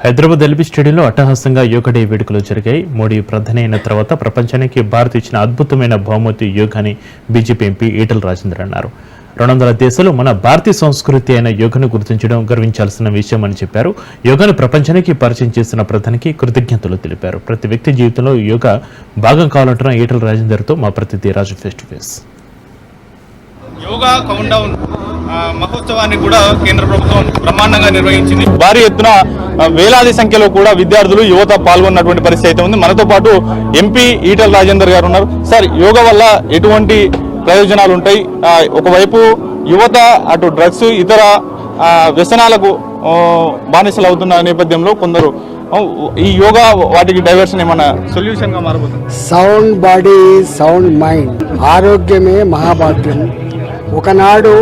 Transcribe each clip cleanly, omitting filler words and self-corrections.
Hyderabad LB స్టేడియంలో అట్టహాసంగా yoga day వేడుకలు జరిగాయి. మోడీ ప్రధాని అయిన తర్వాత ప్రపంచానికి భారత్ ఇచ్చిన అద్భుతమైన బహుమతి యోగాని బీజేపీ ఎంపీ ఈటల రాజేందర్ అన్నారు. 200 దేశాలు మన భారతీయ సంస్కృతి అయిన యోగాను గుర్తించడం గర్వించాల్సిన విషయం అని చెప్పారు. యోగాను ప్రపంచానికి పరిచయం చేసిన ప్రధానికి కృతజ్ఞతలు తెలిపారు. ప్రతి వ్యక్తి జీవితంలో యోగా భాగం కావాలంటున్న ఈటల రాజేందర్తో మా ప్రతినిధి Raju face to face. Yoga countdown మహోత్సవాన్ని కూడా కేంద్ర ప్రభుత్వం బ్రహ్మాండంగా నిర్వహించింది. భారీ ఎత్తున వేలాది సంఖ్యలో కూడా విద్యార్థులు యువత పాల్గొన్నటువంటి పరిస్థితి అయితే ఉంది. మనతో పాటు ఎంపీ ఈటల రాజేందర్ గారు ఉన్నారు. సార్, యోగా వల్ల ఎటువంటి ప్రయోజనాలు ఉంటాయి? ఒకవైపు యువత అటు డ్రగ్స్ ఇతర వ్యసనాలకు బానిసలు అవుతున్న నేపథ్యంలో కొందరు ఈ యోగా వాటికి డైవర్షన్ ఏమన్నా సొల్యూషన్ గా మారబోతుంది. సౌండ్ బాడీ సౌండ్ మైండ్, ఆరోగ్యమే మహాభాగ్యం. ఒకనాడు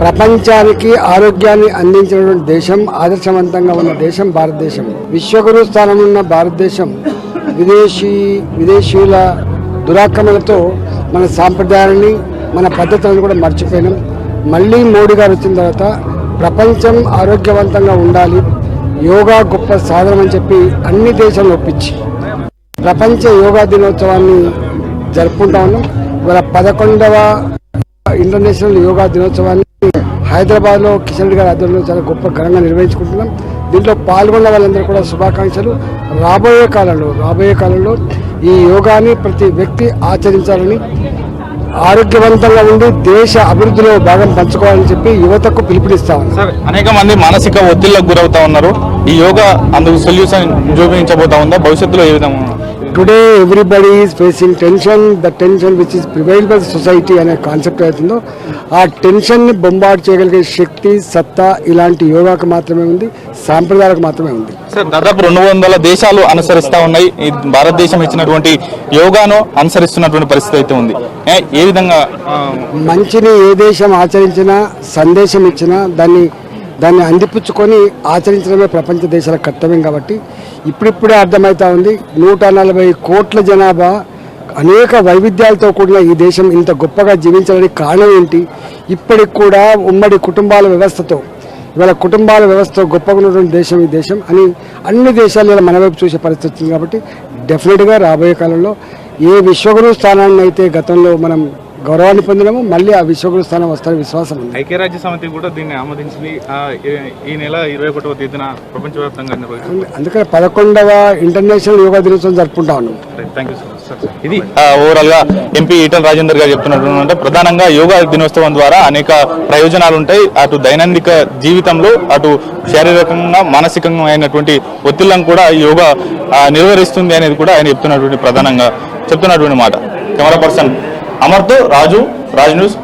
ప్రపంచానికి ఆరోగ్యాన్ని అందించినటువంటి దేశం, ఆదర్శవంతంగా ఉన్న దేశం భారతదేశం. విశ్వగురు స్థానం ఉన్న భారతదేశం విదేశీయుల దురాక్రమణతో మన సాంప్రదాయాన్ని, మన పద్ధతులను కూడా మర్చిపోయినాం. మళ్ళీ మోడీ గారు వచ్చిన తర్వాత ప్రపంచం ఆరోగ్యవంతంగా ఉండాలి, యోగా గొప్ప సాధనం అని చెప్పి అన్ని దేశాలను ఒప్పించి ప్రపంచ యోగా దినోత్సవాన్ని జరుపుకుంటా ఉన్నాం. ఇవాళ 11వ ఇంటర్నేషనల్ యోగా దినోత్సవాన్ని హైదరాబాద్లో కిషన్ రెడ్డి గారి ఆధ్వర్యంలో చాలా గొప్ప ఘనంగా నిర్వహించుకుంటున్నాం. దీంట్లో పాల్గొన్న వాళ్ళందరూ కూడా శుభాకాంక్షలు. రాబోయే కాలంలో ఈ యోగాని ప్రతి వ్యక్తి ఆచరించాలని, ఆరోగ్యవంతంగా ఉండి దేశ అభివృద్ధిలో భాగం పంచుకోవాలని చెప్పి యువతకు పిలుపునిస్తా ఉన్నారు. సార్, అనేక మంది మానసిక ఒత్తిళ్లకు గురవుతా ఉన్నారు. ఈ యోగా అందుకు సొల్యూషన్ చూపించబోతా ఉందా? భవిష్యత్తులో ఏ విధంగా? Today everybody is facing tension, the tension which is prevailed by society అనే కాన్సెప్ట్ అవుతుందో ఆ టెన్షన్ని బొంబార్డ్ చేయగలిగే శక్తి, సత్తా ఇలాంటి యోగాకు మాత్రమే ఉంది, సాంప్రదాయాలకు మాత్రమే ఉంది. సార్, దాదాపు 200 దేశాలు అనుసరిస్తా ఉన్నాయి. ఈ భారతదేశం ఇచ్చినటువంటి యోగాను అనుసరిస్తున్నటువంటి పరిస్థితి అయితే ఉంది. ఏ విధంగా మంచిని ఏ దేశం ఆచరించినా, సందేశం ఇచ్చినా దాన్ని అందిపుచ్చుకొని ఆచరించడమే ప్రపంచ దేశాల కర్తవ్యం. కాబట్టి ఇప్పుడిప్పుడే అర్థమవుతా ఉంది, 140 కోట్ల జనాభా, అనేక వైవిధ్యాలతో కూడిన ఈ దేశం ఇంత గొప్పగా జీవించడానికి కారణం ఏంటి? ఇప్పటికి కూడా ఉమ్మడి కుటుంబాల వ్యవస్థతో, ఇవాళ కుటుంబాల వ్యవస్థతో గొప్పగా ఉన్నటువంటి దేశం ఈ దేశం అని అన్ని దేశాలు మన వైపు చూసే పరిస్థితి వచ్చింది. కాబట్టి డెఫినెట్గా రాబోయే కాలంలో ఏ విశ్వగురు స్థానాన్ని అయితే గతంలో మనం గౌరవాన్ని పొందినాము, మళ్ళీ ఆ విశ్వగురు స్థానం వస్తారని విశ్వాసం ఉంది. ఐక్యరాజ్య సమితి కూడా దీన్ని ఆమోదించింది. ఈ నెల 21వ తేదీన ప్రపంచవ్యాప్తంగా నిర్వహిస్తుంది. అందుకని 11వ ఇంటర్నేషనల్ యోగా దినోత్సవం జరుపుకుంటా ఉన్నాం. Thank you sir. ఇది ఓవరాల్ గా ఎంపీ ఈటల రాజేందర్ గారు చెప్తున్నట్టు ప్రధానంగా యోగా దినోత్సవం ద్వారా అనేక ప్రయోజనాలు ఉంటాయి. అటు దైనందిక జీవితంలో, అటు శారీరకంగా మానసికంగా అయినటువంటి ఒత్తిళ్లను కూడా యోగా నిర్వహిస్తుంది అనేది కూడా ఆయన చెప్తున్నటువంటి ప్రధానంగా చెప్తున్నటువంటి మాట. కెమెరా పర్సన్ అమర్తో రాజు, రాజ్ న్యూస్.